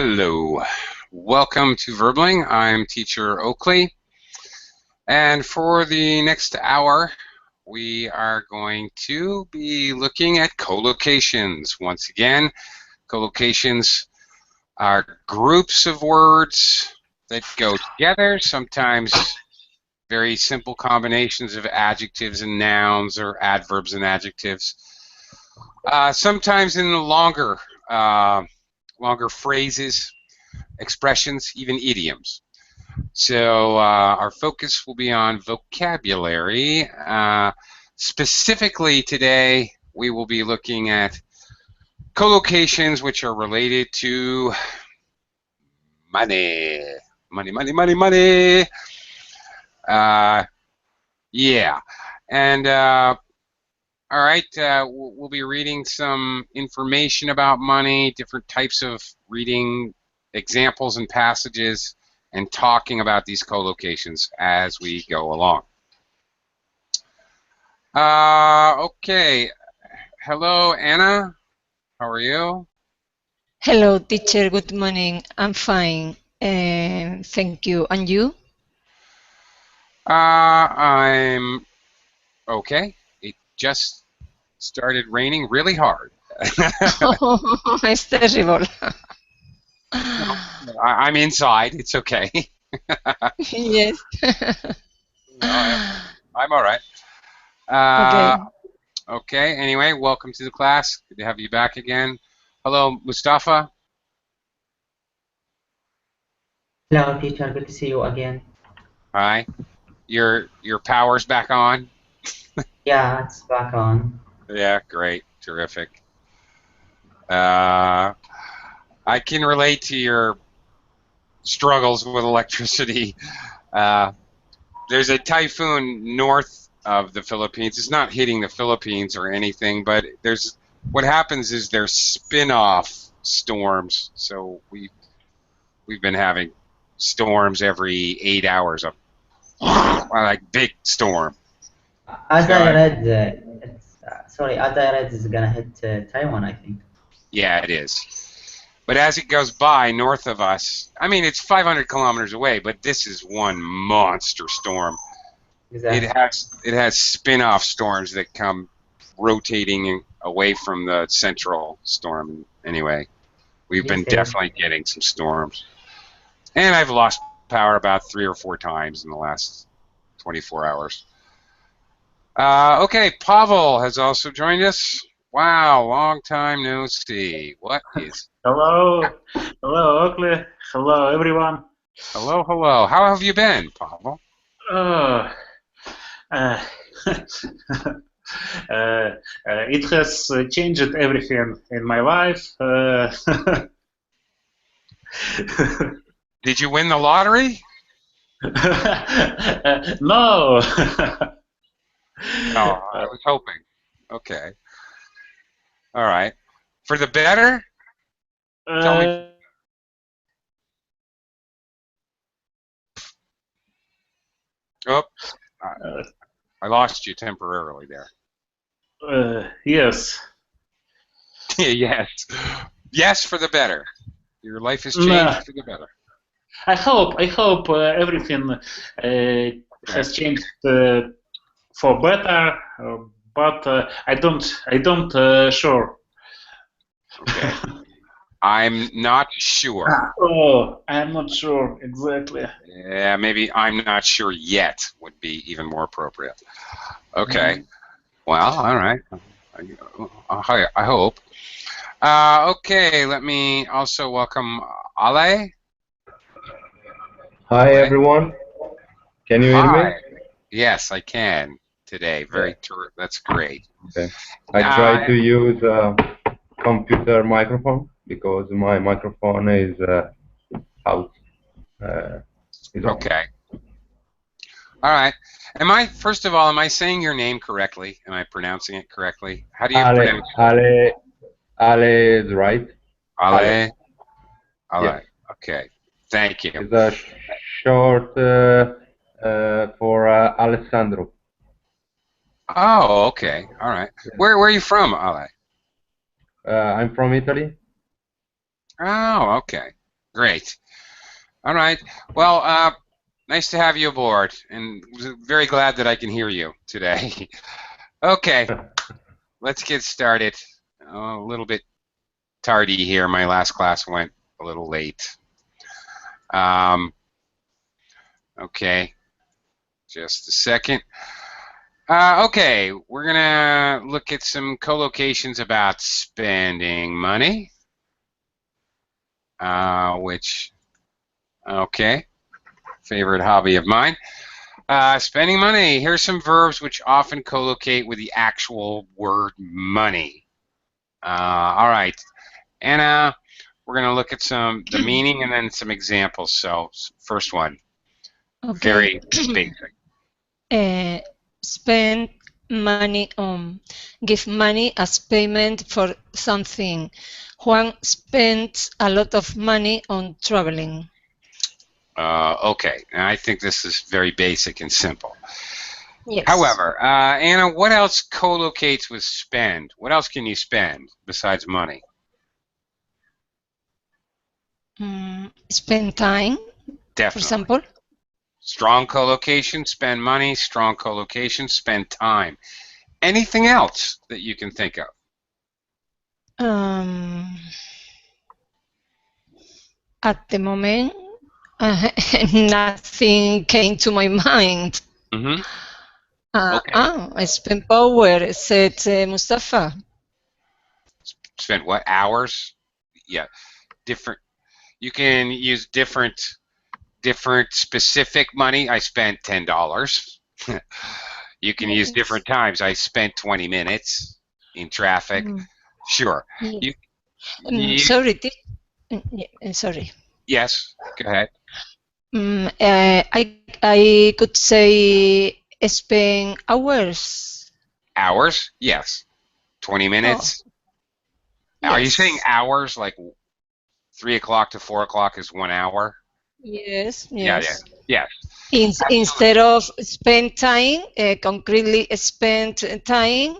Hello, welcome to Verbling. I'm teacher Oakley, and for the next hour we are going to be looking at collocations. Once again, collocations are groups of words that go together, sometimes very simple combinations of adjectives and nouns or adverbs and adjectives, sometimes in longer phrases, expressions, even idioms. So our focus will be on vocabulary. Specifically today, we will be looking at collocations which are related to money. Money, money, money, money. Yeah. And all right, we'll be reading some information about money, different types of reading examples and passages, and talking about these collocations as we go along. Okay. Hello, Anna. How are you? Hello, teacher. Good morning. I'm fine. Thank you. And you? I'm okay. It just started raining really hard. Oh, it's terrible. I'm inside. It's okay. Yes. No, I'm all right. Okay. Okay. Anyway, welcome to the class. Good to have you back again. Hello, Mustafa. Hello, teacher. Good to see you again. Hi. Your power's back on? Yeah, it's back on. Yeah, great. Terrific. I can relate to your struggles with electricity. There's a typhoon north of the Philippines. It's not hitting the Philippines or anything, but what happens is there's spin-off storms. So we've been having storms every 8 hours of like big storm. As I read, as I read, it's gonna hit Taiwan, I think. Yeah, it is. But as it goes by north of us, I mean, it's 500 kilometers away, but this is one monster storm. Exactly. It has spin-off storms that come rotating away from the central storm. Anyway, we've been definitely getting some storms. And I've lost power about 3 or 4 times in the last 24 hours. Okay, Pavel has also joined us. Wow, long time no see. What is... Hello, hello, Oakley. Hello, everyone. Hello, hello. How have you been, Pavel? It has changed everything in my life. Did you win the lottery? No. No, I was hoping. Okay. All right. For the better? Tell me. Oh, I lost you temporarily there. Yes. Yes. Yes, for the better. Your life has changed for the better. I hope everything has changed for better, but I don't sure. Okay. I'm not sure. Oh, I'm not sure exactly. Yeah, maybe I'm not sure yet would be even more appropriate. Okay. Well, all right. I hope. Okay, let me also welcome Ale. Hi, everyone. Can you hear me? Yes, I can today. That's great. Okay. I try to use a computer microphone because my microphone is out. Okay. All right. First of all, am I saying your name correctly? Am I pronouncing it correctly? How do you pronounce it? Ale is right. Ale. Ale. Yes. Okay. Thank you. It's a short for Alessandro. Oh, okay. All right. Yeah. Where are you from, Ale? I'm from Italy. Oh, okay. Great. All right. Well, nice to have you aboard, and very glad that I can hear you today. Okay, let's get started. A little bit tardy here. My last class went a little late. Okay, just a second. Okay, we're gonna look at some collocations about spending money, which, okay, favorite hobby of mine. Spending money. Here's some verbs which often collocate with the actual word money. All right, Anna, we're gonna look at the meaning and then some examples. So, first one, Okay. very basic. Spend money on. Give money as payment for something. Juan spends a lot of money on traveling. Okay, I think this is very basic and simple. Yes. However, Anna, what else collocates with spend? What else can you spend besides money? Spend time, Definitely. for example. Strong collocation, spend money. Strong collocation, spend time. Anything else that you can think of? At the moment, nothing came to my mind. Mm-hmm. Okay. I spend power, said Mustafa. Spend what? Hours? Yeah. Different. You can use different specific money. I spent $10. You can use different times. I spent 20 minutes in traffic. Sure. Sorry. Sorry. Yes. Go ahead. I could say spend hours. Hours? Yes. 20 minutes? Oh. Are you saying hours like 3 o'clock to 4 o'clock is 1 hour? Yes. Yeah. Yes. Instead of spend time, concretely spend time,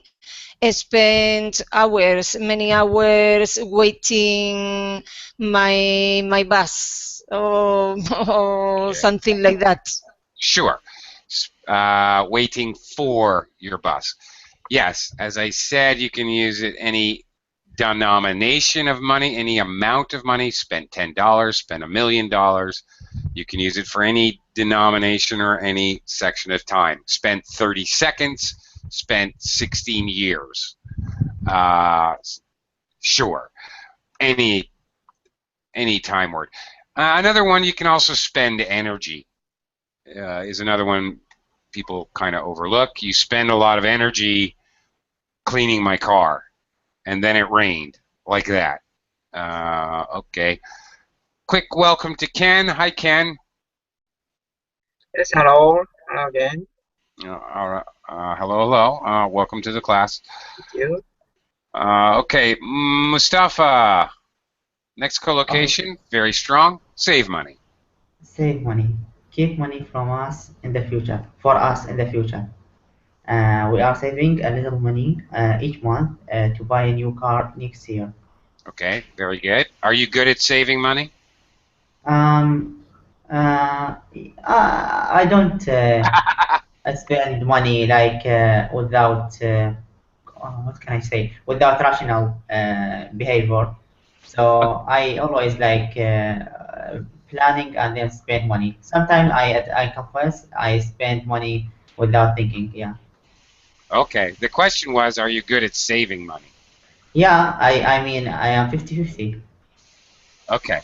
spend hours, many hours waiting my bus or something like that. Sure. Waiting for your bus. Yes, as I said, you can use it any denomination of money, any amount of money. Spent $10, spent $1 million. You can use it for any denomination or any section of time. Spent 30 seconds, spent 16 years. Sure. Any time word. Another one, you can also spend energy. Is another one people kind of overlook. You spend a lot of energy cleaning my car, and then it rained, like that. Okay. Quick welcome to Ken. Hi, Ken. Yes, hello again. Hello. Welcome to the class. Thank you. Okay, Mustafa. Next collocation, very strong. Save money. Save money. Keep money from us in the future. For us in the future. We are saving a little money each month to buy a new car next year. Okay, very good. Are you good at saving money? I don't spend money like without what can I say? Without rational behavior. So I always like planning and then spend money. Sometimes I confess I spend money without thinking. Yeah. Okay. The question was, are you good at saving money? Yeah. I mean I am 50-50. Okay.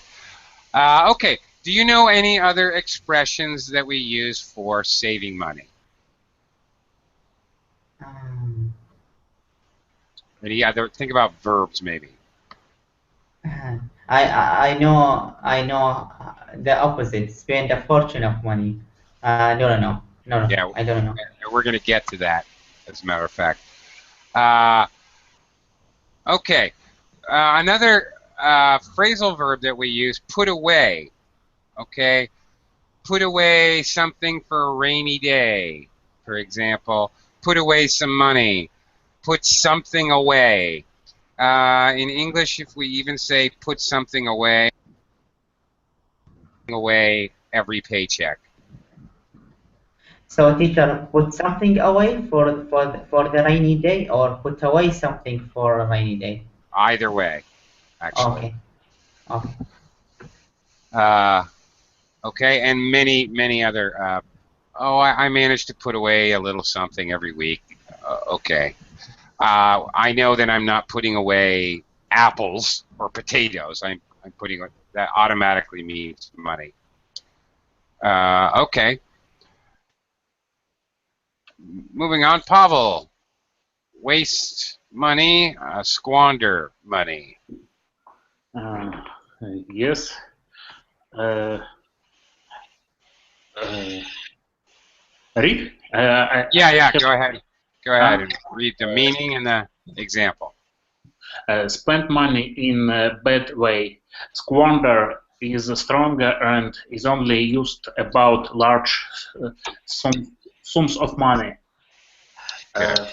Okay. Do you know any other expressions that we use for saving money? Any other? Think about verbs, maybe. I know the opposite. Spend a fortune of money. No. Yeah, I don't know. we're going to get to that, as a matter of fact. Okay. Another phrasal verb that we use, put away. Okay. Put away something for a rainy day. For example, put away some money. Put something away. In English, if we even say put something away, away every paycheck. So teacher, put something away for the rainy day, or put away something for a rainy day. Either way, actually. Okay. Okay. Okay, and many other. I managed to put away a little something every week. Okay. I know that I'm not putting away apples or potatoes. I'm putting that automatically means money. Okay. Moving on, Pavel. Waste money, squander money. Yes. Read? Yeah, go ahead. Go ahead and read the meaning and the example. Spend money in a bad way. Squander is stronger and is only used about large sums of money.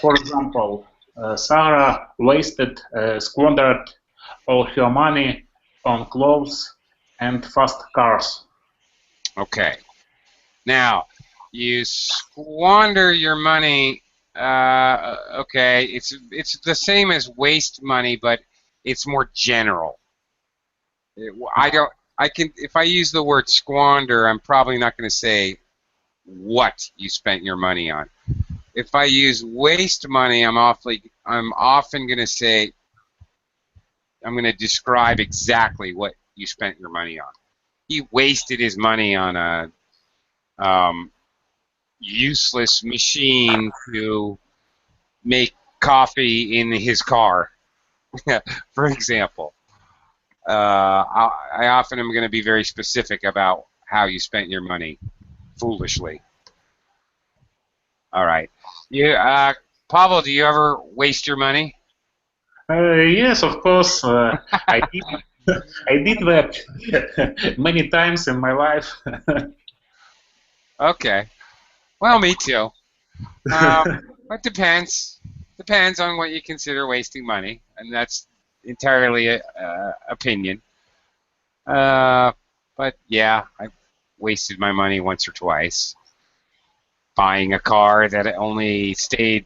For example, Sarah squandered all her money on clothes and fast cars. Okay. Now, you squander your money. Okay, it's the same as waste money, but it's more general. If I use the word squander, I'm probably not going to say what you spent your money on. If I use waste money, I'm often going to say, I'm going to describe exactly what you spent your money on. He wasted his money on a useless machine to make coffee in his car, for example. I often am going to be very specific about how you spent your money foolishly. All right. Pavel, do you ever waste your money? Yes, of course. I did that many times in my life. Okay. Well, me too. It depends. Depends on what you consider wasting money, and that's entirely opinion. But yeah, I wasted my money once or twice. Buying a car that only stayed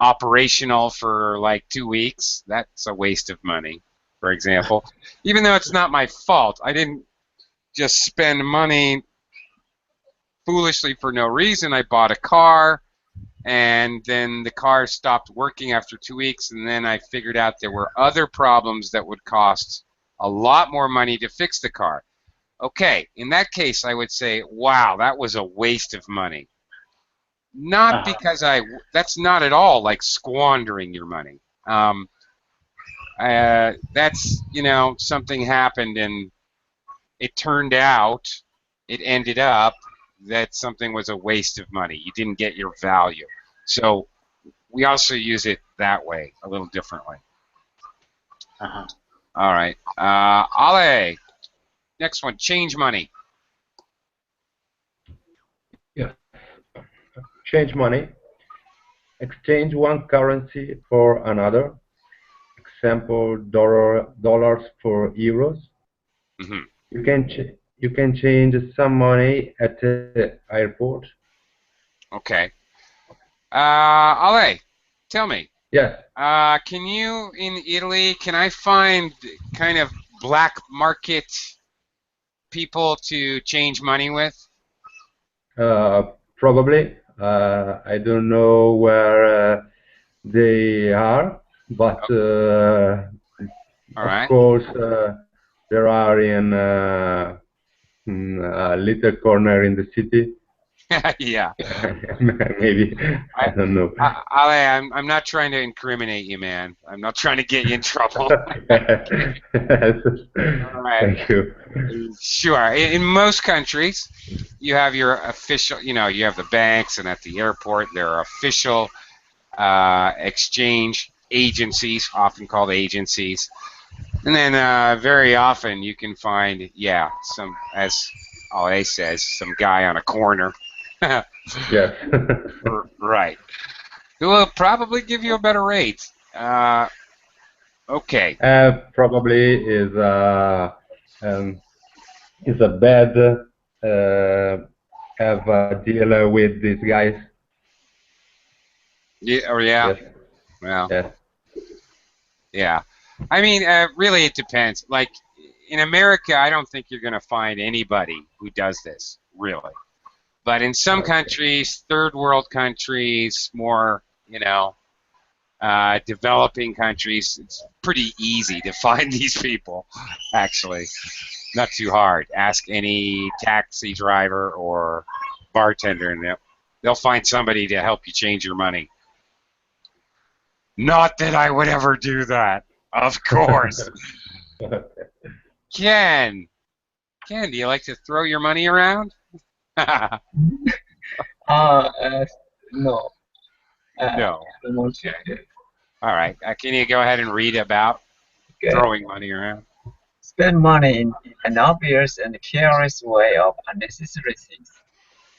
operational for like 2 weeks, that's a waste of money, for example. Even though it's not my fault, I didn't just spend money foolishly for no reason. I bought a car, and then the car stopped working after 2 weeks, and then I figured out there were other problems that would cost a lot more money to fix the car. Okay, in that case, I would say, wow, that was a waste of money. Not because that's not at all like squandering your money. That's, something happened and it turned out, it ended up that something was a waste of money. You didn't get your value. So we also use it that way, a little differently. All right. Ale, next one, change money. Yes. Change money. Exchange one currency for another. Example, dollars for euros. Mm-hmm. You can change some money at the airport. Okay. Ale, tell me. Yes. Can you, in Italy, can I find kind of black market people to change money with? Probably. I don't know where they are, but of course there are in a little corner in the city. Yeah. Maybe. I don't know. Ale, I'm not trying to incriminate you, man. I'm not trying to get you in trouble. Yes. All right. Thank you. Sure. In most countries, you have your official, you have the banks, and at the airport, there are official exchange agencies, often called agencies. And then very often you can find, some, as Ale says, some guy on a corner. Yes. Right. Who will probably give you a better rate. Okay. Probably is Is a bad have a deal with these guys? Yeah, or yeah. Yes. Well, Yes. yeah. I mean, really, it depends. Like in America, I don't think you're going to find anybody who does this, really. But in some Okay. countries, third world countries, more, developing countries, it's pretty easy to find these people, actually. Not too hard. Ask any taxi driver or bartender, and they'll find somebody to help you change your money. Not that I would ever do that, of course. Ken, do you like to throw your money around? No. No. I want to. Okay. All right. Can you go ahead and read about Okay. throwing money around? Spend money in an obvious and careless way of unnecessary things.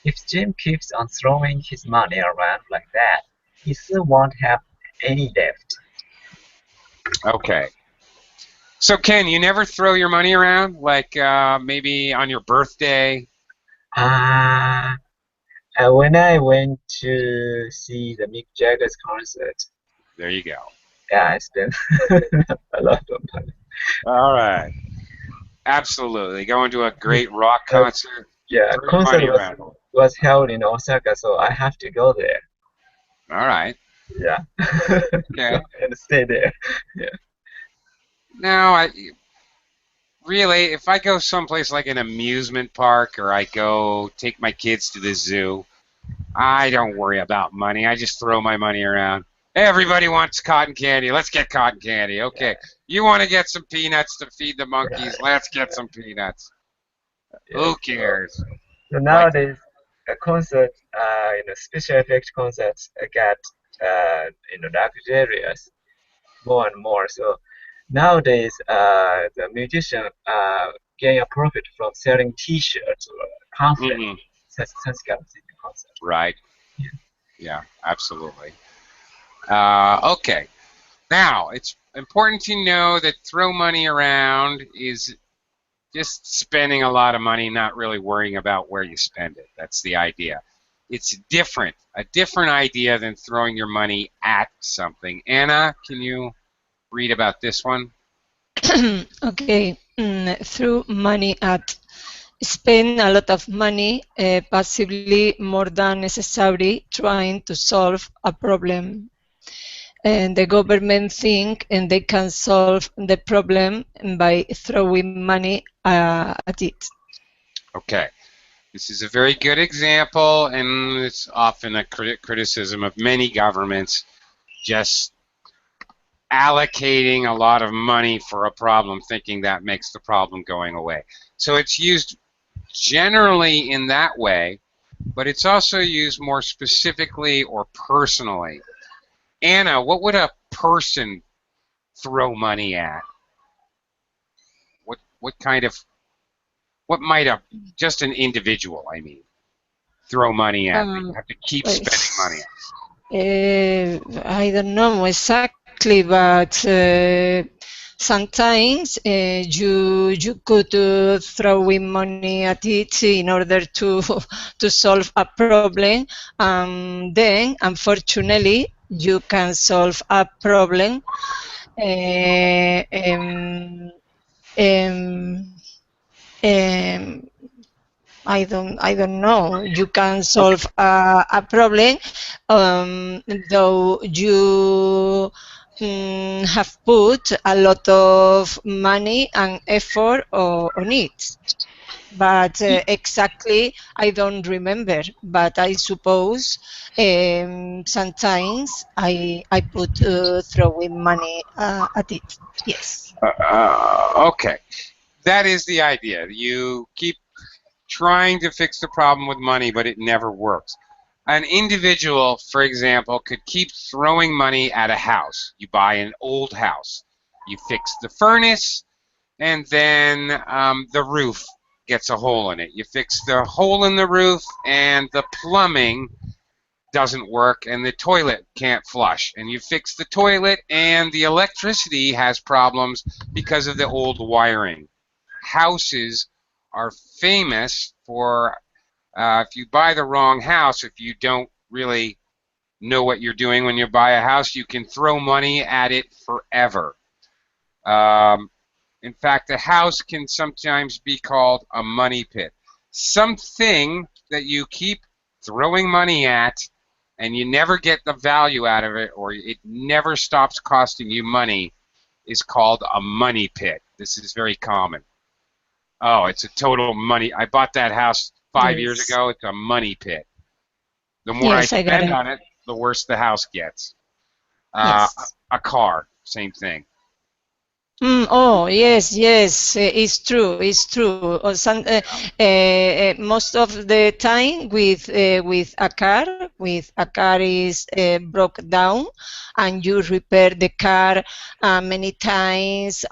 If Jim keeps on throwing his money around like that, he soon won't have any debt. Okay. So, Ken, you never throw your money around? Like maybe on your birthday? When I went to see the Mick Jagger's concert, There you go. yeah, I spent a lot of money. All right. Absolutely. Going to a great rock concert. Yeah, Throw your concert money around. was held in Osaka, so I have to go there. All right. Yeah. Okay. And stay there. Yeah. Now, really, if I go someplace like an amusement park or I go take my kids to the zoo, I don't worry about money. I just throw my money around. Everybody wants cotton candy. Let's get cotton candy. Okay. You want to get some peanuts to feed the monkeys? Let's get some peanuts. Who cares? So nowadays, a concert, special effect concerts get, luxurious more and more. So nowadays, the musician gain a profit from selling T-shirts or pamphlets, such kind of thing in concert. Right. Yeah. Yeah, absolutely. Okay. Now, it's important to know that throw money around is just spending a lot of money, not really worrying about where you spend it. That's the idea. It's different, a different idea than throwing your money at something. Anna, can you read about this one? Okay. Throw money at. Spend a lot of money, possibly more than necessary, trying to solve a problem. And the government think and they can solve the problem by throwing money at it. Okay. This is a very good example, and it's often a criticism of many governments just allocating a lot of money for a problem, thinking that makes the problem going away. So it's used generally in that way, but it's also used more specifically or personally. Anna, what would a person throw money at? What might just an individual, I mean, throw money at? You have to keep spending money. I don't know exactly, but sometimes you could throw in money at it in order to solve a problem, and then unfortunately you can solve a problem. I don't know. You can solve a problem, though you have put a lot of money and effort on it. But exactly, I don't remember. But I suppose sometimes I put throwing money at it. Yes. Okay, that is the idea. You keep trying to fix the problem with money, but it never works. An individual, for example, could keep throwing money at a house. You buy an old house. You fix the furnace, and then the roof gets a hole in it. You fix the hole in the roof, and the plumbing doesn't work, and the toilet can't flush. And you fix the toilet, and the electricity has problems because of the old wiring. Houses are famous for if you buy the wrong house, if you don't really know what you're doing when you buy a house, you can throw money at it forever. In fact, a house can sometimes be called a money pit. Something that you keep throwing money at and you never get the value out of it, or it never stops costing you money, is called a money pit. This is very common. Oh, it's a total money. I bought that house 5 years Yes. ago. It's a money pit. The more I Yes, I got spend it. on it, the worse the house gets. Yes. A car, same thing. Oh, yes, yes, it's true, it's true. Most of the time with a car is broke down, and you repair the car many times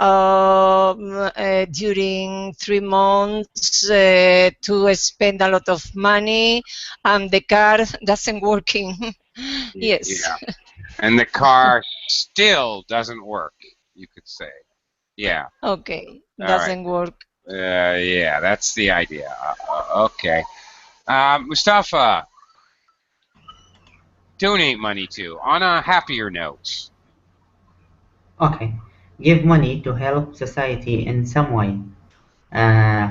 during 3 months to spend a lot of money, and the car doesn't working. Yes. Yeah. And the car still doesn't work, you could say. Yeah. Okay, All right. doesn't work. Yeah, that's the idea. Okay. Mustafa, donate money to on a happier note. Okay. Give money to help society in some way.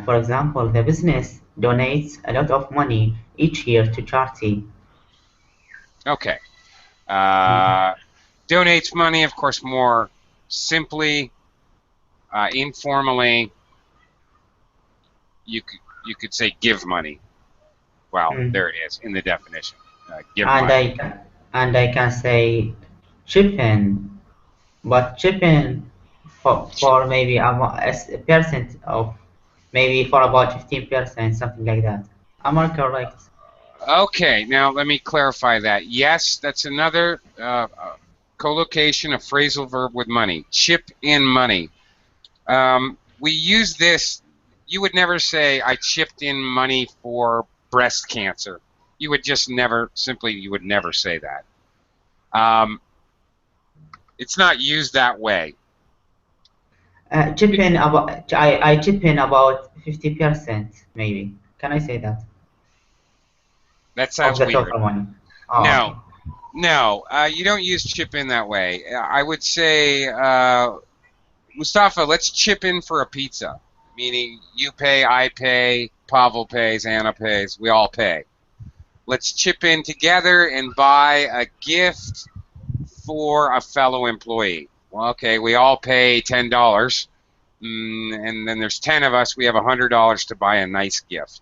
For example, the business donates a lot of money each year to charity. Okay. Mhm. Donates money, of course, more simply, informally. You could say give money. Well, Mm. there it is in the definition. Give And money. I can say chip in, but chip in for maybe a percent of maybe for about 15%, something like that. Am I correct? Okay, now let me clarify that. Yes, that's another collocation, a phrasal verb with money. Chip in money. We use this. You would never say, I chipped in money for breast cancer. You would just never, simply, you would never say that. It's not used that way. Chip in about I chip in about 50% maybe. Can I say that That of sounds the weird. total money? Oh, No, okay. no, you don't use chip in that way. I would say, Mustafa, let's chip in for a pizza. Meaning you pay, I pay, Pavel pays, Anna pays, we all pay. Let's chip in together and buy a gift for a fellow employee. Well, okay, we all pay $10, and then there's 10 of us. We have $100 to buy a nice gift.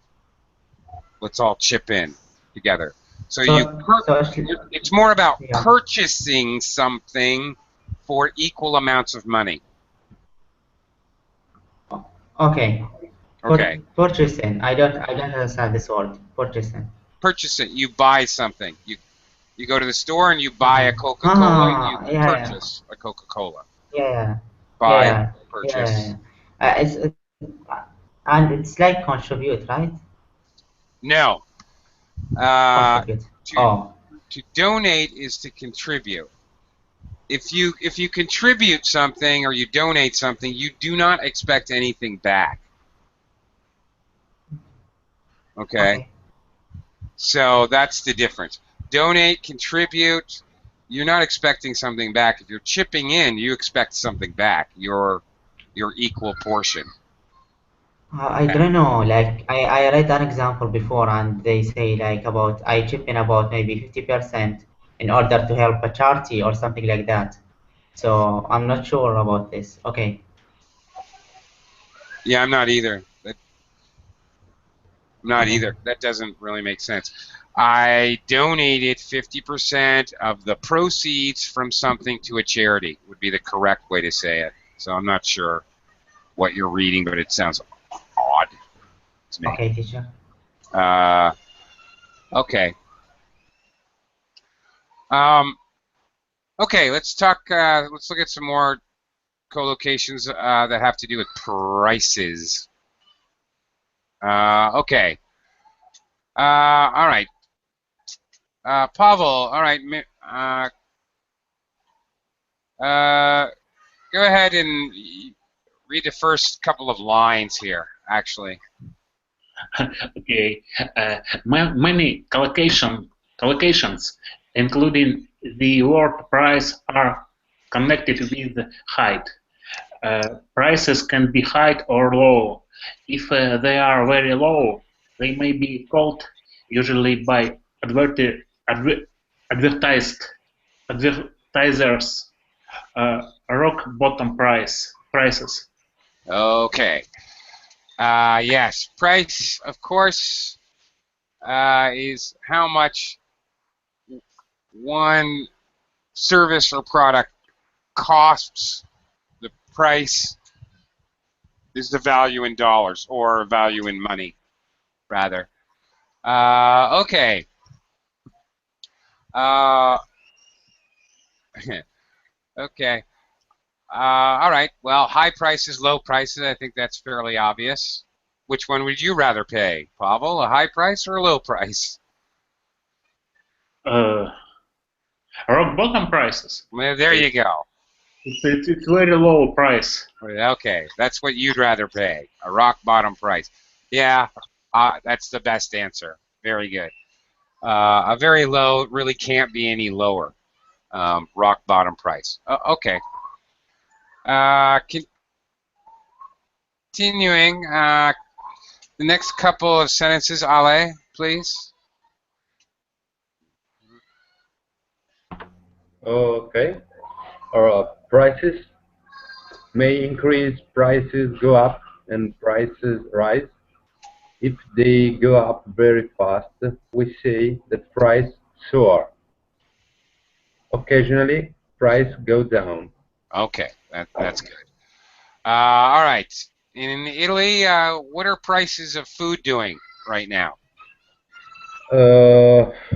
Let's all chip in together. So it's more about Yeah. purchasing something for equal amounts of money. Okay. Okay, Purchasing. I don't understand this word. Purchasing. purchase it. You buy something. You go to the store and you buy a Uh-huh. Coca-Cola. You Yeah, yeah, purchase a Coca-Cola. yeah, Buy, yeah, yeah, purchase. yeah. And it's like contribute, right? No. Contribute. To Oh, to donate is to contribute. If you contribute something or you donate something, you do not expect anything back. Okay? okay. So that's the difference. Donate, contribute, you're not expecting something back. If you're chipping in, you expect something back. Your equal portion. I don't know. Like I read an example before, and they say like about I chip in about maybe 50% in order to help a charity or something like that. So I'm not sure about this. Okay. Yeah, I'm not either. Not Okay. either. That doesn't really make sense. I donated 50% of the proceeds from something to a charity, would be the correct way to say it. So I'm not sure what you're reading, but it sounds odd to me. Okay, teacher. Uh, okay. Um, okay, let's talk, let's look at some more collocations that have to do with prices. Okay. All right. Pavel, all right. Go ahead and read the first couple of lines here, actually. Okay. Many collocations, including the word price, are connected with height. Prices can be high or low. If they are very low, they may be called, usually by adver advertised advertisers, rock bottom prices. Okay. Yes, price, of course, is how much one service or product costs. The price is the value in dollars or value in money, rather. Okay. Uh, okay. All right. Well, high prices, low prices. I think that's fairly obvious. Which one would you rather pay, Pavel? A high price or a low price? Uh, Rock bottom prices. Well, there you go. It's very low price. Okay, that's what you'd rather pay. A rock bottom price. Yeah, that's the best answer. Very good. A very low really can't be any lower. Rock bottom price. Okay. Continuing. The next couple of sentences, Ale, please. Okay. Prices may increase, prices go up, and prices rise. If they go up very fast, we say that price soar. Occasionally, price go down. Okay, that's good. All right. In Italy, what are prices of food doing right now?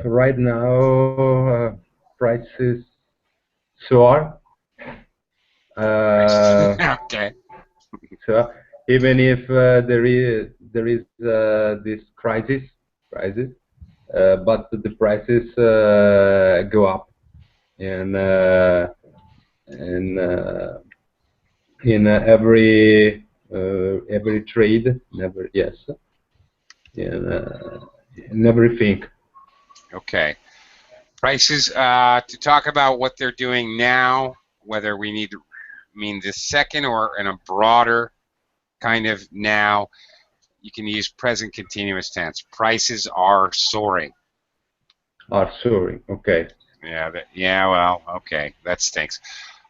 Right now, prices soar. Okay. So even if there is this crisis, but the prices go up, and in every trade, never yes, in everything. Okay. Prices, to talk about what they're doing now, whether we need to mean this second or in a broader kind of now, you can use present continuous tense. Prices are soaring. Are soaring. Okay. Yeah, well, okay, that stinks.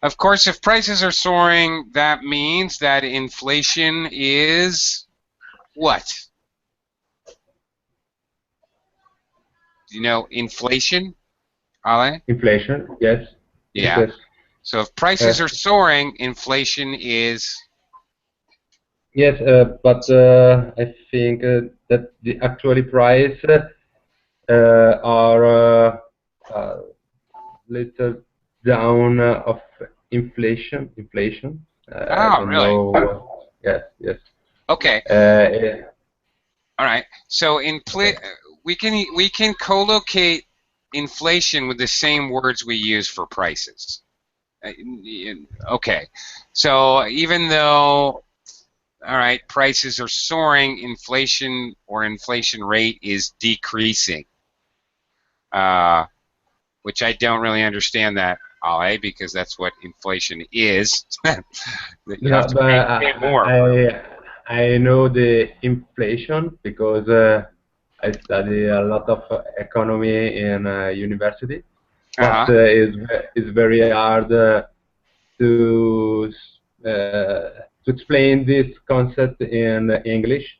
Of course, if prices are soaring, that means that inflation is what? Do you know inflation, Ale? Inflation. Yes. Yeah. Yes. So if prices are soaring, inflation is. Yes, but I think that the actual price are little down of inflation. I don't Really? know. Yes, yes. Okay. Yeah. All right. So Okay. we can collocate inflation with the same words we use for prices. Okay. So even though, all right, prices are soaring, inflation or inflation rate is decreasing. Which I don't really understand that, Ale, because that's what inflation is. That you have No, to but pay more. I know the inflation because I study a lot of economy in university, but it's very hard to explain this concept in English.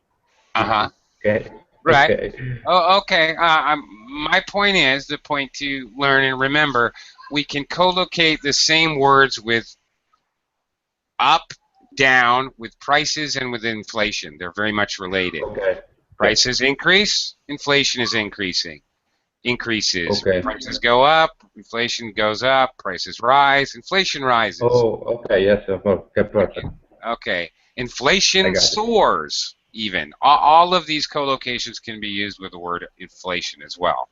Okay. Right. Okay. Oh, okay. My point is, the point to learn and remember, we can collocate the same words with up, down, with prices, and with inflation. They're very much related. Okay. Prices increase, inflation is increasing. Increases. Okay. Prices go up, inflation goes up. Prices rise, inflation rises. Oh, okay. Yes. Okay. Perfect. Okay. I Inflation got it. soars, even. All of these collocations can be used with the word inflation as well.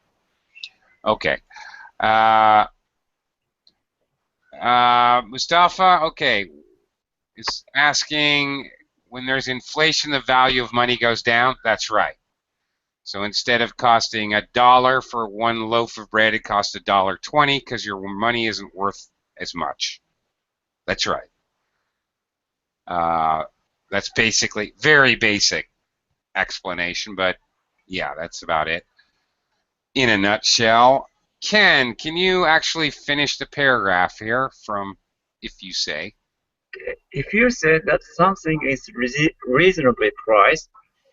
Okay. Mustafa, okay, is asking, when there's inflation, the value of money goes down. That's right. So instead of costing $1 for one loaf of bread, it costs $1.20 because your money isn't worth as much. That's right. That's basically very basic explanation, but yeah, that's about it. In a nutshell, Ken, can you actually finish the paragraph here from if you say? If you say that something is reasonably priced,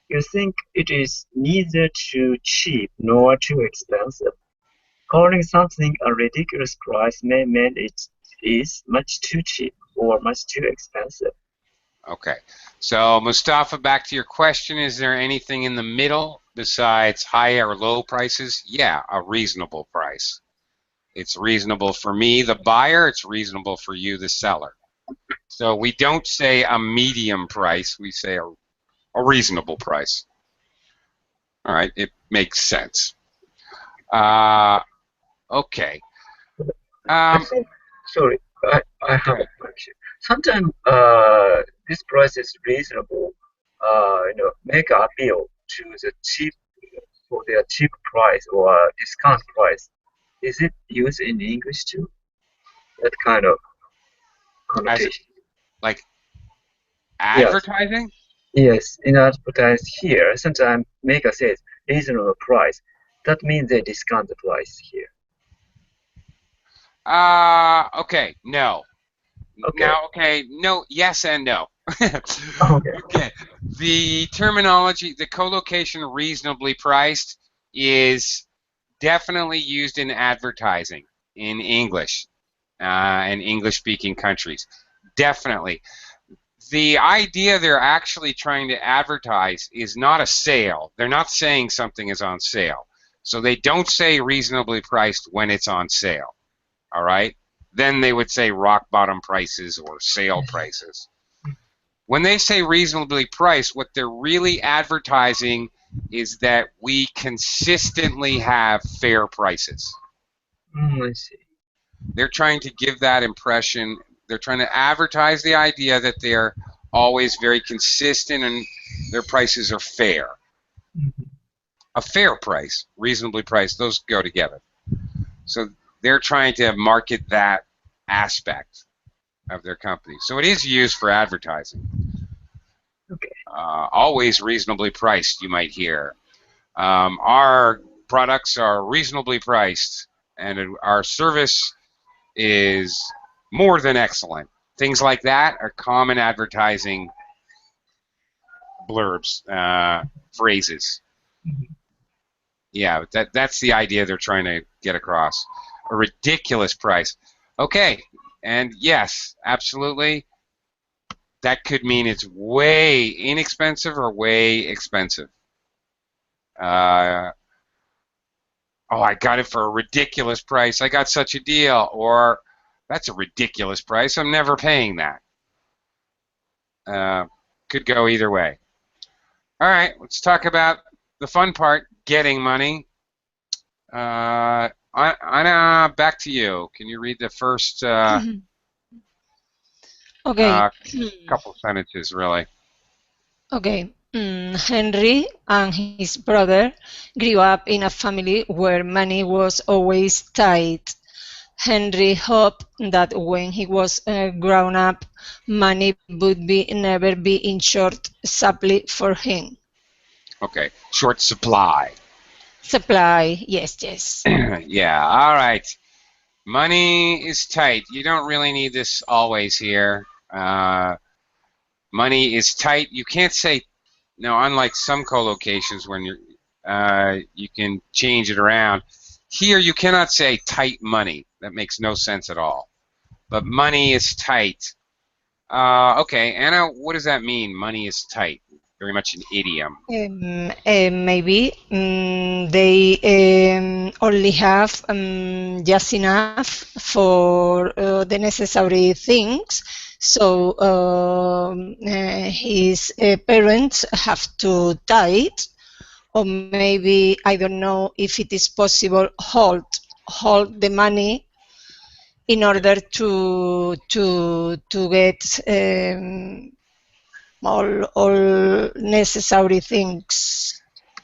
you think it is neither too cheap nor too expensive. Calling something a ridiculous price may mean it is much too cheap or much too expensive. Okay. So, Mustafa, back to your question, is there anything in the middle besides high or low prices? Yeah, a reasonable price. It's reasonable for me, the buyer. It's reasonable for you, the seller. So we don't say a medium price. We say a reasonable price. All right. It makes sense. Okay. I think, sorry, I have a question. Sometimes this price is reasonable, make an appeal to the cheap for their cheap price or discount price. Is it used in English too? That kind of connotation. Like advertising? Yes, in advertise here, sometimes maker says reasonable price. That means they discount the price here. Okay, no. Okay. Now, okay, no, yes and no. Okay. Okay. The terminology, the collocation reasonably priced is definitely used in advertising in English and English-speaking countries. Definitely. The idea they're actually trying to advertise is not a sale. They're not saying something is on sale. So they don't say reasonably priced when it's on sale. All right? Then they would say rock bottom prices or sale prices. When they say reasonably priced, what they're really advertising is that we consistently have fair prices. I see. They're trying to give that impression. They're trying to advertise the idea that they're always very consistent and their prices are fair. A fair price, reasonably priced, those go together. So they're trying to market that aspect of their company. So it is used for advertising. Okay. Always reasonably priced, you might hear. Our products are reasonably priced, and our service is more than excellent. Things like that are common advertising blurbs, phrases. Yeah, that's the idea they're trying to get across. A ridiculous price. Okay, and yes, absolutely. That could mean it's way inexpensive or way expensive. Oh, I got it for a ridiculous price. I got such a deal. Or that's a ridiculous price. I'm never paying that. Could go either way. All right, let's talk about the fun part, getting money. Anna, back to you. Can you read the first Okay. couple sentences, really? Okay. Henry and his brother grew up in a family where money was always tight. Henry hoped that when he was grown up, money would never be in short supply for him. Okay, short supply. Supply, yes, yes. Yeah, all right. Money is tight. You don't really need this always here. Money is tight. You can't say, no, unlike some collocations when you can change it around. Here you cannot say tight money. That makes no sense at all. But money is tight. Okay, Anna, what does that mean, money is tight? Very much an idiom. Maybe they only have just enough for the necessary things. So his parents have to tithe, or maybe, I don't know if it is possible, hold the money in order to get all necessary things.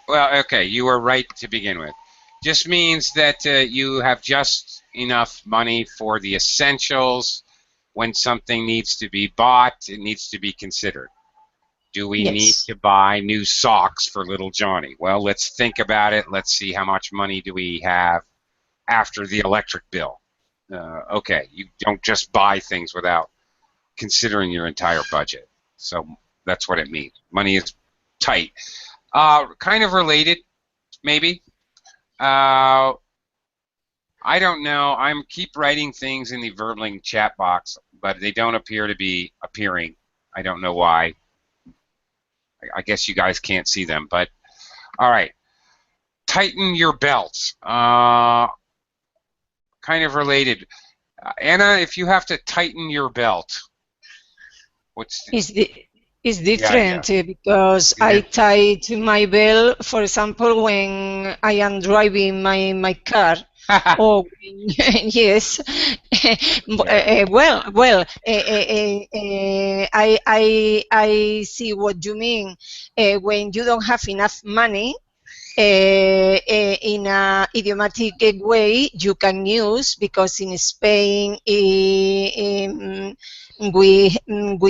Well, okay, you were right to begin with. Just means that you have just enough money for the essentials. When something needs to be bought, it needs to be considered. Do we need Yes. to buy new socks for little Johnny? Well, let's think about it. Let's see how much money do we have after the electric bill. Okay, you don't just buy things without considering your entire budget. So that's what it means. Money is tight. Kind of related, maybe. I don't know. I'm keep writing things in the Verbling chat box, but they don't appear to be appearing. I don't know why. I guess you guys can't see them, but all right. Tighten your belts. Kind of related. Anna, if you have to tighten your belt, what's It's different because I tie to my belt, for example, when I am driving my car. Or yes, I see what you mean. When you don't have enough money, in a idiomatic way you can use, because in Spain we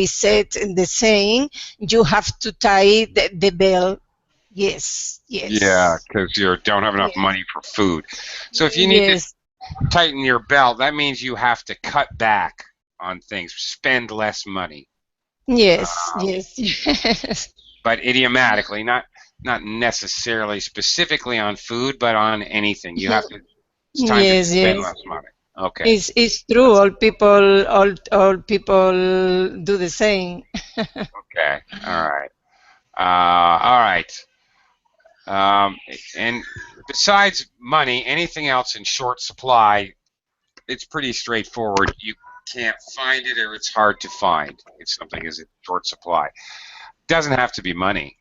said the same. You have to tie the belt. Yes. Yeah, because you don't have enough money for food. So if you need to tighten your belt, that means you have to cut back on things, spend less money. Yes. But idiomatically, not necessarily specifically on food, but on anything. You have to. It's time to spend less money. Okay. It's true. All people do the same. Okay. All right. All right. And besides money, anything else in short supply, it's pretty straightforward. You can't find it, or it's hard to find if something is in short supply. Doesn't have to be money.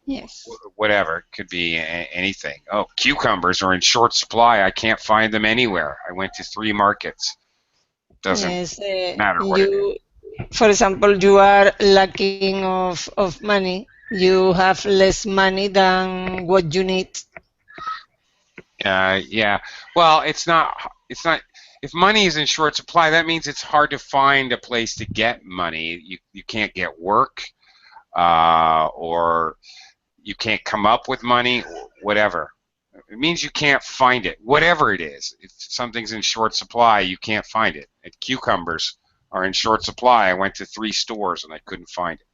Yes. Whatever. It could be anything. Oh, cucumbers are in short supply. I can't find them anywhere. I went to 3 markets. Doesn't matter what it is. For example, you are lacking of money. You have less money than what you need. Yeah. Well, it's not. If money is in short supply, that means it's hard to find a place to get money. You can't get work, or you can't come up with money, whatever. It means you can't find it, whatever it is. If something's in short supply, you can't find it. And cucumbers are in short supply. I went to 3 stores and I couldn't find it.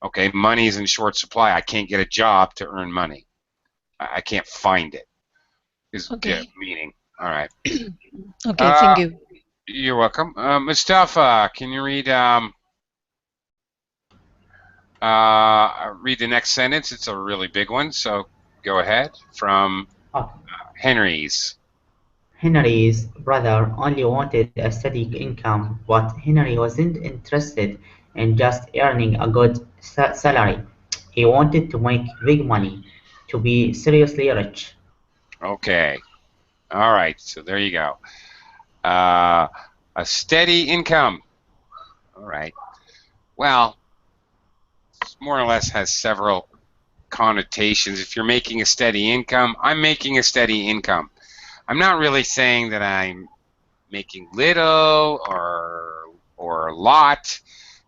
Okay, money is in short supply. I can't get a job to earn money. I can't find it. Is meaning. All right. Okay, thank you. You're welcome. Mustafa, can you read the next sentence? It's a really big one, so go ahead. From Henry's. Henry's brother only wanted a steady income, but Henry wasn't interested in just earning a good salary. He wanted to make big money, to be seriously rich. Okay. All right, so there you go. A steady income. All right. Well, more or less has several connotations. If you're making a steady income, I'm making a steady income. I'm not really saying that I'm making little or a lot.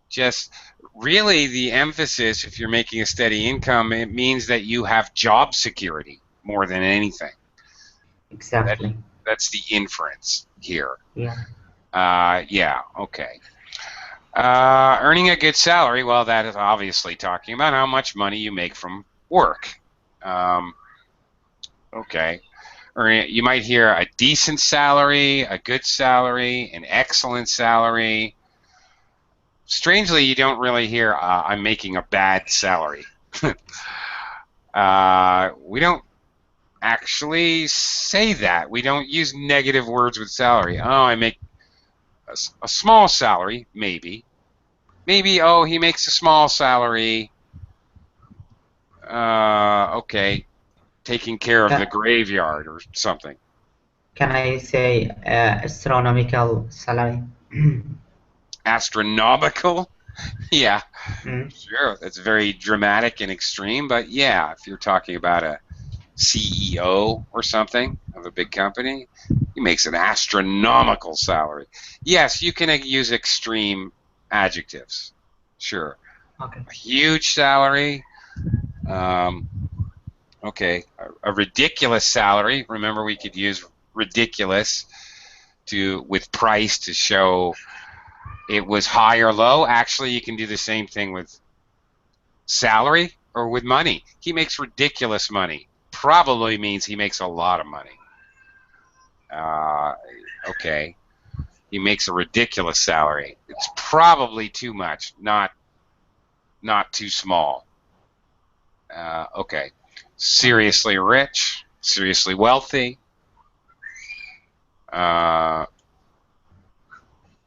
Just really the emphasis, if you're making a steady income, it means that you have job security more than anything. Exactly. That's the inference here. Yeah. Yeah, okay. Earning a good salary, well, that is obviously talking about how much money you make from work. Okay. You might hear a decent salary, a good salary, an excellent salary. Strangely, you don't really hear I'm making a bad salary. We don't actually say that. We don't use negative words with salary. Oh, I make a small salary, maybe. Maybe, oh, he makes a small salary. Okay. Taking care of the graveyard or something. Can I say astronomical salary? Astronomical? Yeah. Sure, that's very dramatic and extreme, but yeah, if you're talking about a CEO or something of a big company, he makes an astronomical salary. Yes, you can use extreme adjectives. Sure. Okay. A huge salary. Okay, a ridiculous salary. Remember, we could use ridiculous with price to show it was high or low. Actually, you can do the same thing with salary or with money. He makes ridiculous money. Probably means he makes a lot of money. Okay, he makes a ridiculous salary. It's probably too much, not too small. Okay, seriously rich, seriously wealthy.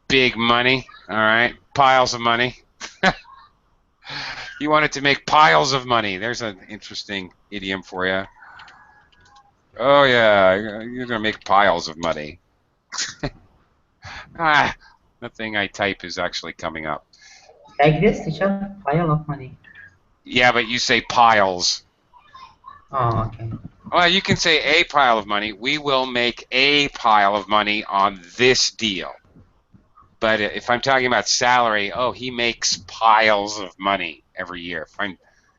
Big money. All right, piles of money. You wanted to make piles of money. There's an interesting idiom for you. Oh yeah, you're gonna make piles of money. The thing I type is actually coming up. Like this, teacher, pile of money. Yeah, but you say piles. Oh, okay. Well, you can say a pile of money. We will make a pile of money on this deal. But if I'm talking about salary, oh, he makes piles of money every year. If I'm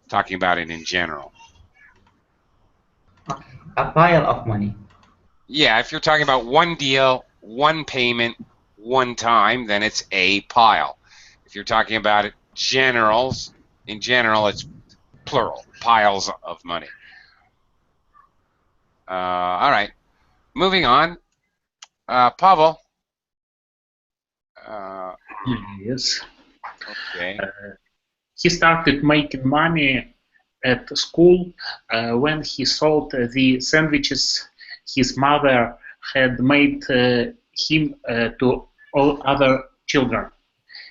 talking about it in general. Okay. A pile of money. Yeah, if you're talking about one deal, one payment, one time, then it's a pile. If you're talking about it in general, it's plural, piles of money. All right, moving on. Pavel. Yes. Okay. He started making money at school when he sold the sandwiches his mother had made him to all other children.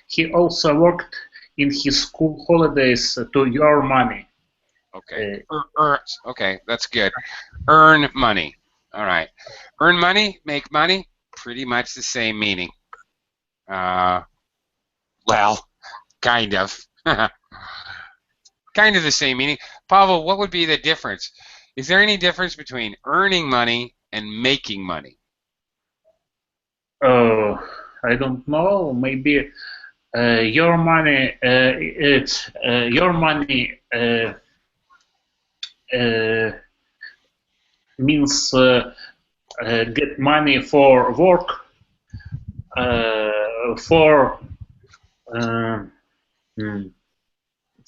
He also worked in his school holidays to earn money. Okay. Okay, that's good. Earn money. All right. Earn money, make money, pretty much the same meaning. Well, kind of. Kind of the same meaning. Pavel, what would be the difference? Is there any difference between earning money and making money? I don't know. Maybe your money. It's your money means get money for work. For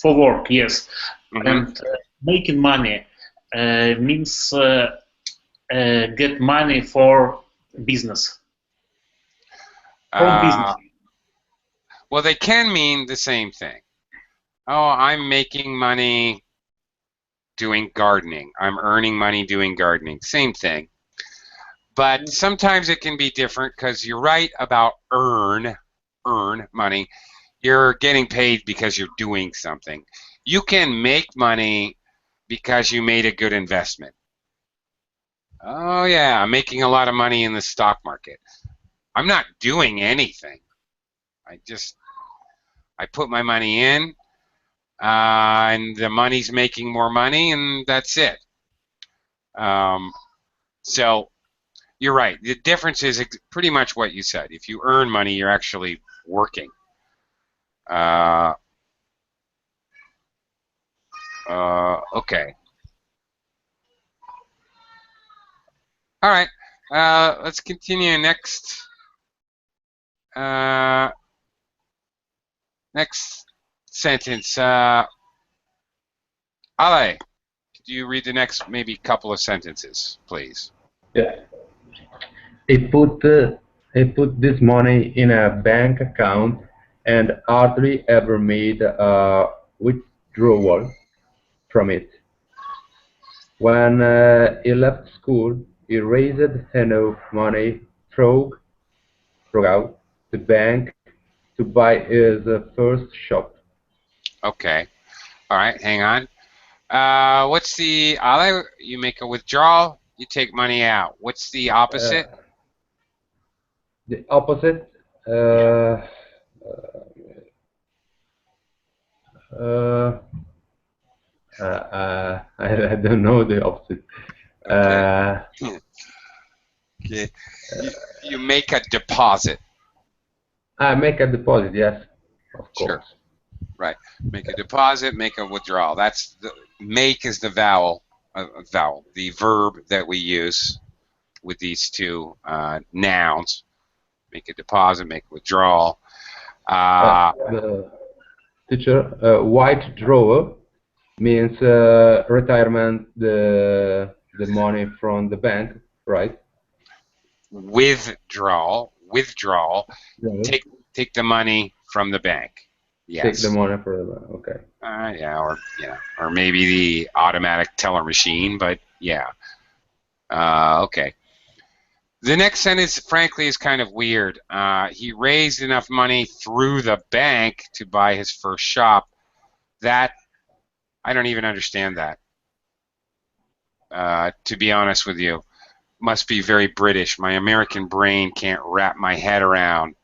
work, yes. Mm-hmm. And making money means get money for business. From business. Well, they can mean the same thing. Oh, I'm making money doing gardening. I'm earning money doing gardening. Same thing. But sometimes it can be different because you're right about earn money. You're getting paid because you're doing something. You can make money because you made a good investment. Oh yeah, I'm making a lot of money in the stock market. I'm not doing anything. I put my money in, and the money's making more money, and that's it. So you're right. The difference is pretty much what you said. If you earn money, you're actually working. Okay. All right. Let's continue next. Next sentence. Ale, could you read the next maybe couple of sentences, please? Yeah. He put this money in a bank account and hardly ever made a withdrawal from it. When he left school, he raised enough money throughout the bank to buy his first shop. Okay. All right. Hang on. What's the Ale? You make a withdrawal. You take money out. What's the opposite? The opposite. I don't know the opposite. Okay. Okay. You make a deposit. I make a deposit, yes, of Sure. course. Right. Make a deposit, make a withdrawal. That's the make is the vowel, the verb that we use with these two nouns. Make a deposit, make a withdrawal. The teacher, white drawer means retirement the money from the bank, right? Withdrawal. Yeah. Take the money from the bank. Yes. Take the money from the bank. Okay. Yeah, or maybe the automatic teller machine, but yeah. Okay. The next sentence, frankly, is kind of weird. He raised enough money through the bank to buy his first shop. That, I don't even understand that. To be honest with you, must be very British. My American brain can't wrap my head around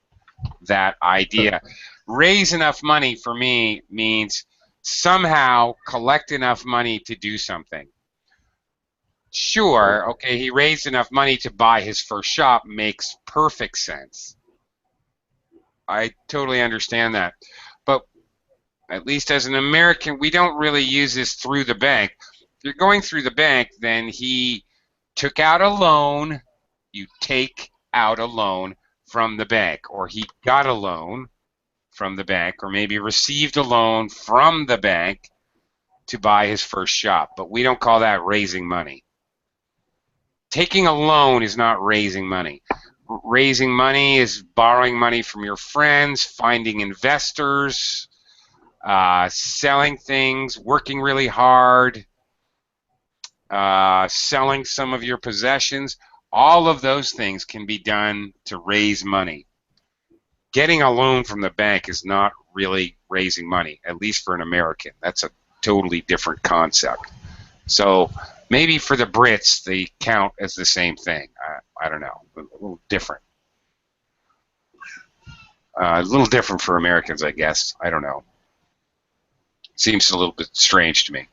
that idea. Raise enough money for me means somehow collect enough money to do something. Sure, okay, he raised enough money to buy his first shop makes perfect sense. I totally understand that. But at least as an American, we don't really use this through the bank. If you're going through the bank, then he took out a loan. You take out a loan from the bank, or he got a loan from the bank, or maybe received a loan from the bank to buy his first shop. But we don't call that raising money. Taking a loan is not raising money. Raising money is borrowing money from your friends, finding investors, selling things, working really hard, selling some of your possessions. All of those things can be done to raise money. Getting a loan from the bank is not really raising money, at least for an American. That's a totally different concept. So maybe for the Brits, they count as the same thing. I don't know, a little different. A little different for Americans, I guess. I don't know. Seems a little bit strange to me.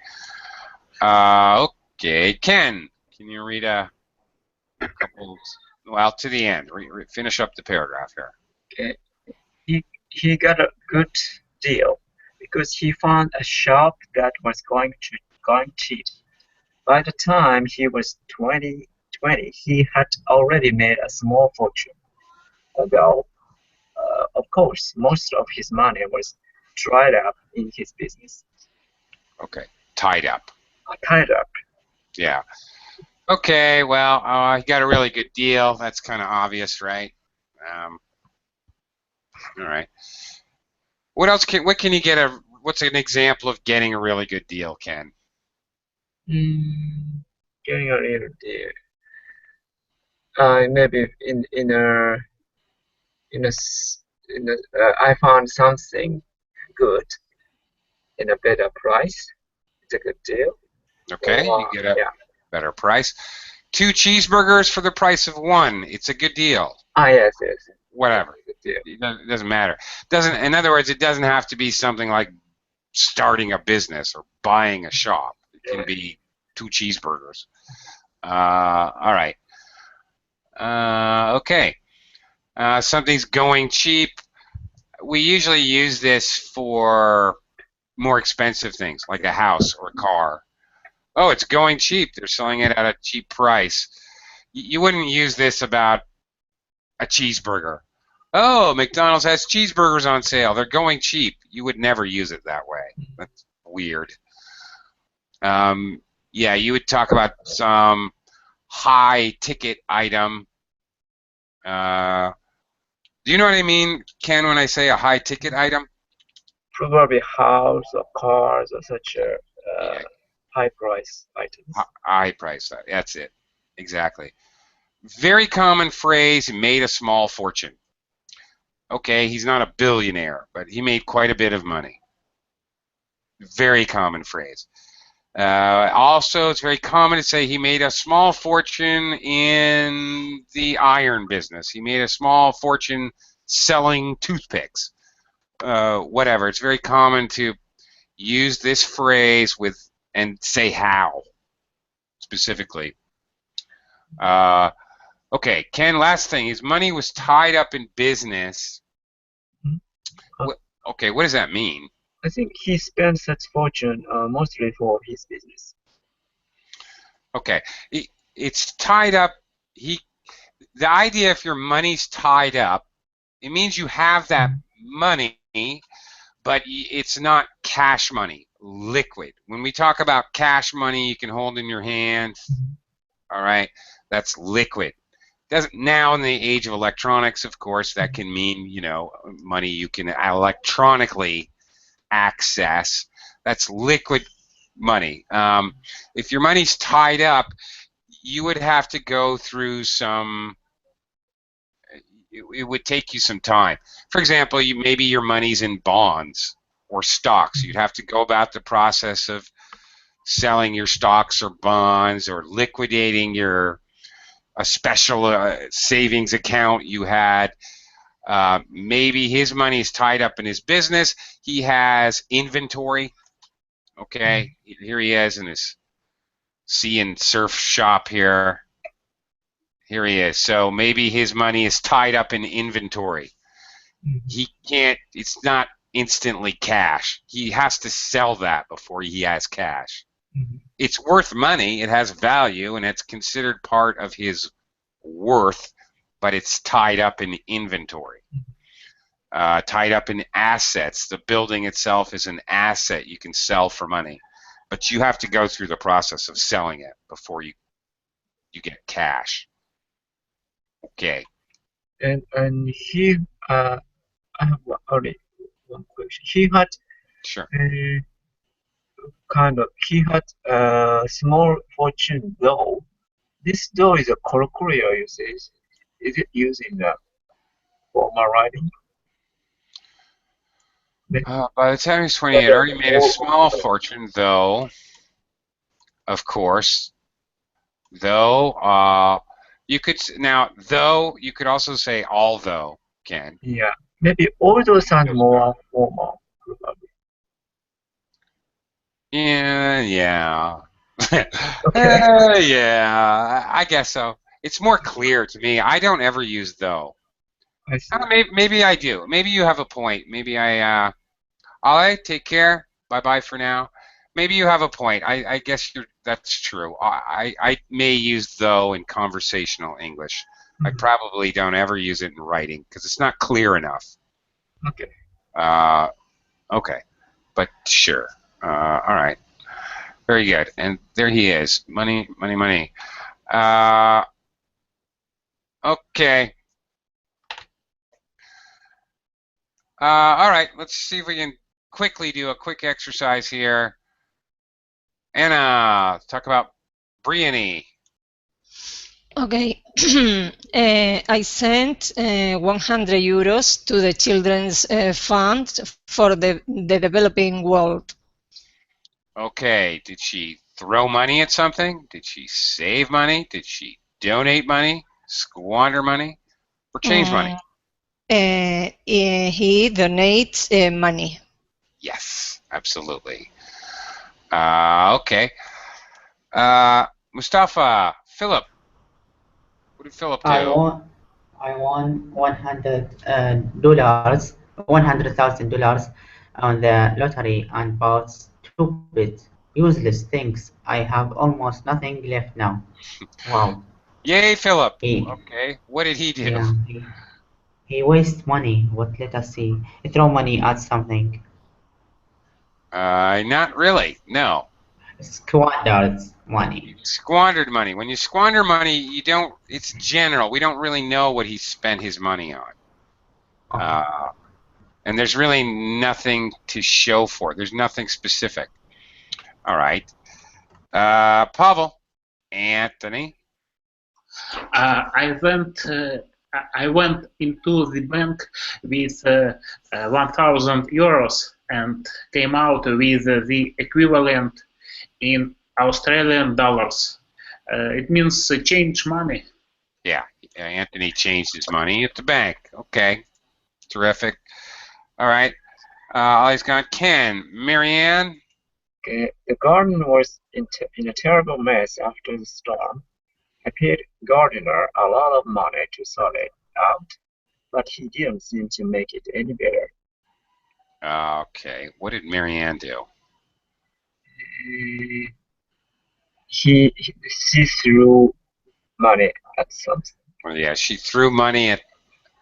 Okay, Ken, can you read a couple, well, to the end. Finish up the paragraph here. Okay. He got a good deal because he found a shop that was going cheap. By the time he was 20, he had already made a small fortune. Although, of course, most of his money was dried up in his business. Okay, tied up. Tied up. Yeah. Okay, well, he got a really good deal. That's kind of obvious, right? All right. What else what can you get what's an example of getting a really good deal, Ken? Getting a little deal. Maybe I found something good in a better price. It's a good deal. Okay, you get a better price. 2 cheeseburgers for the price of 1. It's a good deal. Yes. Whatever. It doesn't matter. In other words, it doesn't have to be something like starting a business or buying a shop. It can be 2 cheeseburgers. All right. Okay. Something's going cheap. We usually use this for more expensive things, like a house or a car. Oh, it's going cheap. They're selling it at a cheap price. You wouldn't use this about a cheeseburger. Oh, McDonald's has cheeseburgers on sale. They're going cheap. You would never use it that way. That's weird. Yeah, you would talk about some high-ticket item. Do you know what I mean, Ken, when I say a high-ticket item? Probably house or cars or such a high-price items. High price. That's it. Exactly. Very common phrase, he made a small fortune. Okay, he's not a billionaire, but he made quite a bit of money. Very common phrase. Also, it's very common to say he made a small fortune in the iron business. He made a small fortune selling toothpicks. Whatever. It's very common to use this phrase with and say how specifically. Okay, Ken, last thing. His money was tied up in business. Okay, what does that mean? I think he spent such fortune mostly for his business. Okay, it's tied up. The idea if your money's tied up, it means you have that money, but it's not cash money, liquid. When we talk about cash money you can hold in your hand, all right, that's liquid. Doesn't now in the age of electronics, of course, that can mean, you know, money you can electronically access. That's liquid money. If your money's tied up, you would have to go through some. It would take you some time. For example, maybe your money's in bonds or stocks. You'd have to go about the process of selling your stocks or bonds or liquidating a special savings account you had. Maybe his money is tied up in his business. He has inventory. Okay, here he is in his sea and surf shop here. Here he is. So maybe his money is tied up in inventory. He can't, it's not instantly cash. He has to sell that before he has cash. It's worth money, it has value, and it's considered part of his worth, but it's tied up in inventory. Tied up in assets. The building itself is an asset you can sell for money, but you have to go through the process of selling it before you get cash. Okay. And he I have only one question. He had Sure. he had a small fortune though. This though is a colloquial usage. Is it used in the formal writing? By the time he's 20, he had already made a small fortune, though. Of course, though. You could though you could also say although, Ken. Yeah, maybe although sound more formal, probably. Yeah. Okay. Yeah, I guess so. It's more clear to me. I don't ever use though. I see. Maybe I do. Maybe you have a point. Maybe all right, take care. Bye-bye for now. Maybe you have a point. I guess that's true. I may use though in conversational English. I probably don't ever use it in writing because it's not clear enough. Okay. Okay. But sure. All right. Very good. And there he is. Money, money, money. Okay. All right. Let's see if we can quickly do a quick exercise here. Anna, talk about Briony. Okay. I sent 100 euros to the Children's Fund for the developing world. Okay. Did she throw money at something? Did she save money? Did she donate money? Squander money? Or change money? He donates money. Yes, absolutely. Okay. Mustafa, Philip. What did Philip do? I won $100,000 on the lottery and bought stupid, useless things. I have almost nothing left now. Wow. Yay, Philip. Okay. What did he do? Yeah, he wastes money. What? Let us see. He throw money at something. Not really. No. Squandered money. Squandered money. When you squander money, you don't. It's general. We don't really know what he spent his money on. Okay. And there's really nothing to show for it. There's nothing specific. All right. Pavel, Anthony. I went into the bank with 1,000 euros and came out with the equivalent in Australian dollars. It means change money. Yeah, Anthony changed his money at the bank. Okay, terrific. All right. Ollie's gone. Ken. Marianne? Okay. The garden was in a terrible mess after the storm. I paid gardener a lot of money to sort it out, but he didn't seem to make it any better. Okay. What did Marianne do? She threw money at something. Well, yeah, she threw money at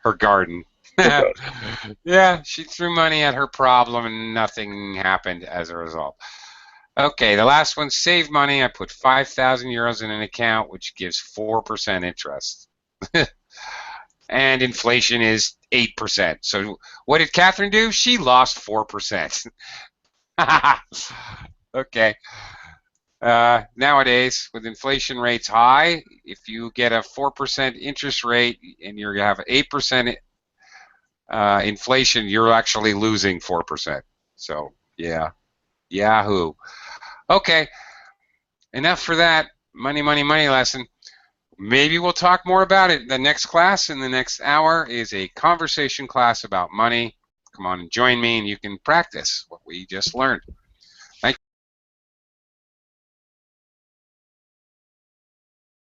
her garden. Yeah, she threw money at her problem and nothing happened as a result. Okay, the last one, save money. I put 5,000 euros in an account, which gives 4% interest. And inflation is 8%. So what did Catherine do? She lost 4%. Okay. Nowadays, with inflation rates high, if you get a 4% interest rate and you have 8% inflation, you're actually losing 4%. So, yeah. Yahoo. Okay. Enough for that money, money, money lesson. Maybe we'll talk more about it. The next class in the next hour is a conversation class about money. Come on and join me and you can practice what we just learned.